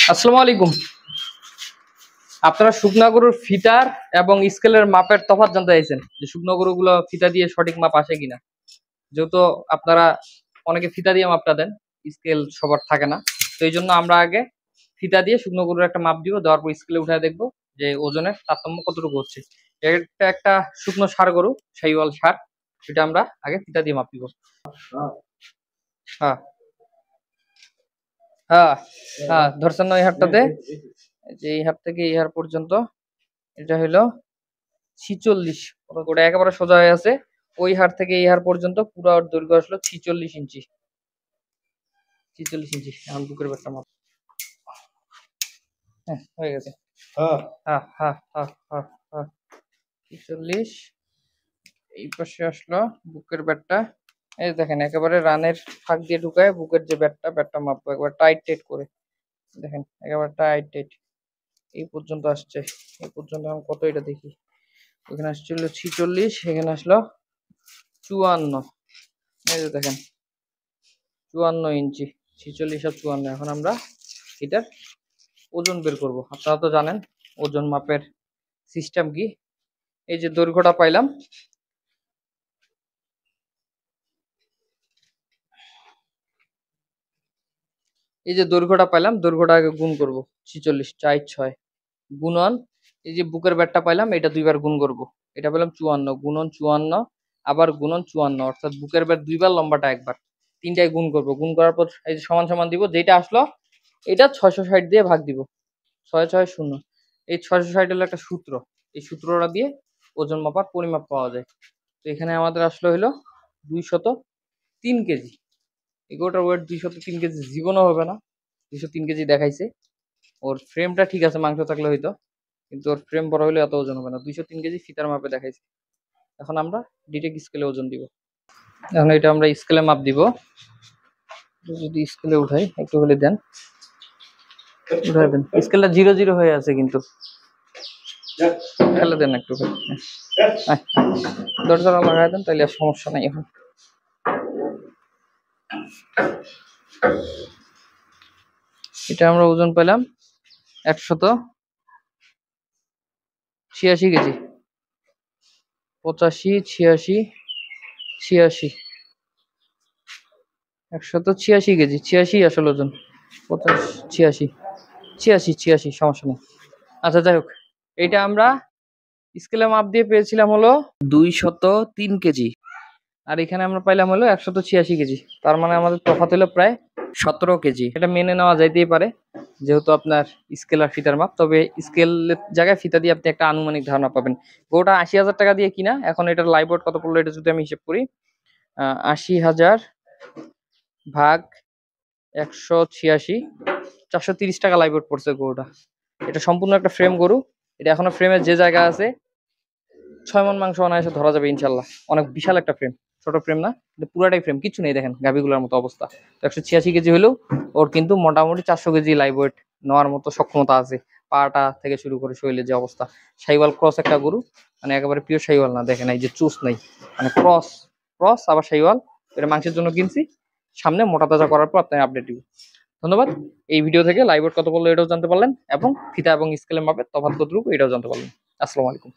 আসসালামু আলাইকুম। আপনারা শুকনা গরুর ফিতার এবং স্কেলের মাপের তফাৎ জানতে চাইছেন যে শুকনো গরুগুলো ফিতা দিয়ে সঠিক মাপ আসে কিনা। যেহেতু আপনারা অনেকে ফিতা দিয়ে মাপটা দেন, স্কেল সবার থাকে না, তো এই জন্য আমরা আগে ফিতা দিয়ে শুকনো গরুর একটা মাপ দিব, দেওয়ার পর স্কেলে উঠে দেখবো যে ওজনের তারতম্য কতটুকু হচ্ছে। এটা একটা শুকনো ষাঁড় গরু, শাহিওয়াল ষাঁড়, সেটা আমরা আগে ফিতা দিয়ে মাপ দিব। হ্যাঁ হ্যাঁ হ্যাঁ, ধরছেন না? এই হাটটাতে, যে এই হাট থেকে এই হাট পর্যন্ত এটা হলো 46। ওটা একেবারে সোজা হয়ে আছে। ওই হাড় থেকে এই হাড় পর্যন্ত পুরো দৈর্ঘ্য আসলো 46 ইঞ্চি। 46 ইঞ্চি। এখন বুকের ব্যাটটা মাপ। হ্যাঁ, হয়ে গেছে। হ্যাঁ হ্যাঁ হ্যাঁ হ্যাঁ হ্যাঁ হ্যাঁ, 46। এই পাশে আসলো বুকের ব্যাটটা। এই দেখেন একেবারে রানের ফাঁক দিয়ে ঢুকায় বুকের যে ব্যাটটা মাপবো একবার টাইট টাইট করে। দেখেন একেবারে টাইট টাইট এই পর্যন্ত আসছে। এই পর্যন্ত আমি কত এটা দেখি। ওখানে আসছিল 46, এখানে আসলো 54। এই যে দেখেন 54 ইঞ্চি। 46 আর 54। এখন আমরা এটার ওজন বের করব। আপনারা তো জানেন ওজন মাপের সিস্টেম কি। এই যে দৈর্ঘ্যটা পাইলাম, দৈর্ঘ্যটা আগে গুণ করব। 46 4 6 গুণন, এই যে বুকের ব্যাটটা পাইলাম এটা দুইবার গুণ করব। এটা পেলাম 54 গুণন 54, আবার গুণন 54, অর্থাৎ বুকের ব্যাট দুইবার, লম্বাটা একবার। তিনটায় গুণ করব। গুণ করার পর এই যে সমান সমান দিব, যেটা আসলো এটা 660 দিয়ে ভাগ দিব। 660। এই 660 হলো একটা সূত্র। এই সূত্রটা দিয়ে ওজন মাপার পরিমাপ পাওয়া যায়। তো এখানে আমাদের আসলে হলো 203 কেজি। এগুলোটার ওয়েট 203 কেজি জীবনও হবে না। 203 কেজি দেখাইছে। ওর ফ্রেমটা ঠিক আছে, মাংস থাকলে হইতো, কিন্তু ওর ফ্রেম বড় হলে এত ওজন হবে না। 203 কেজি ফিতার মাপে দেখাইছে। এখন আমরা ডিটেক্ট স্কেলে ওজন দিব। এখন এটা আমরা স্কেলে মাপ দিব। যদি স্কেলে উঠাই, একটু হলে দেন, উঠাই দেন। স্কেলটা 0 0 হয়ে আছে কিন্তু, ফেলে দেন একটু। দরজা লাগাই দেন, তাইলে আর সমস্যা নাই। এখন এটা আমরা ওজন পেলাম 186 কেজি। 85 86 86, 186 কেজি। 86 আসলে ওজন। 85 86 86 86, সমস্যা নেই। আচ্ছা যাই হোক, এইটা আমরা স্কেলে মাপ দিয়ে পেয়েছিলাম হলো 203 কেজি, আর এখানে আমরা পাইলাম হলো 186 কেজি। তার মানে আমাদের তফাৎ হলো প্রায় 17 কেজি। এটা মেনে নেওয়া যাইতেই পারে, যেহেতু আপনার স্কেল আর ফিতার মাপ। তবে স্কেলের জায়গায় ফিতা দিয়ে আপনি একটা আনুমানিক ধারণা পাবেন। গোটা 80,000 টাকা দিয়ে কিনা। এখন এটার লাইভ ওয়েট কত পড়লো এটা যদি আমি হিসেব করি, 80,000 ভাগ 186, 430 টাকা লাইভ ওয়েট পড়ছে গরুটা। এটা সম্পূর্ণ একটা ফ্রেম গরু। এটা এখনো ফ্রেমের যে জায়গা আছে 6 মণ মাংস অনায়াসে ধরা যাবে ইনশাল্লাহ। অনেক বিশাল একটা ফ্রেম, ছোট ফ্রেম না, এটা পুরাটাই ফ্রেম, কিছু নেই। দেখেন গাভিগুলোর মতো অবস্থা। তো 186 কেজি হলেও ওর কিন্তু মোটামুটি 400 কেজি লাইভ ওয়েট নেওয়ার মতো সক্ষমতা আছে। পাটা থেকে শুরু করে শরীরের যে অবস্থা। শাহিওয়াল ক্রস একটা গরু, মানে একেবারে পিওর শাহিওয়াল না। দেখেন এই যে চুস নাই, মানে ক্রস ক্রস আবার শাহিওয়াল। এটা মাংসের জন্য কিনছি, সামনে মোটা তাজা করার পর আপনার আপডেট দিব। ধন্যবাদ। এই ভিডিও থেকে লাইভ ওয়েট কত বললো এটাও জানতে পারলেন, এবং ফিতা এবং স্কেলের মাপে তফাৎ কতটুকু এটাও জানতে পারলেন। আসসালামু আলাইকুম।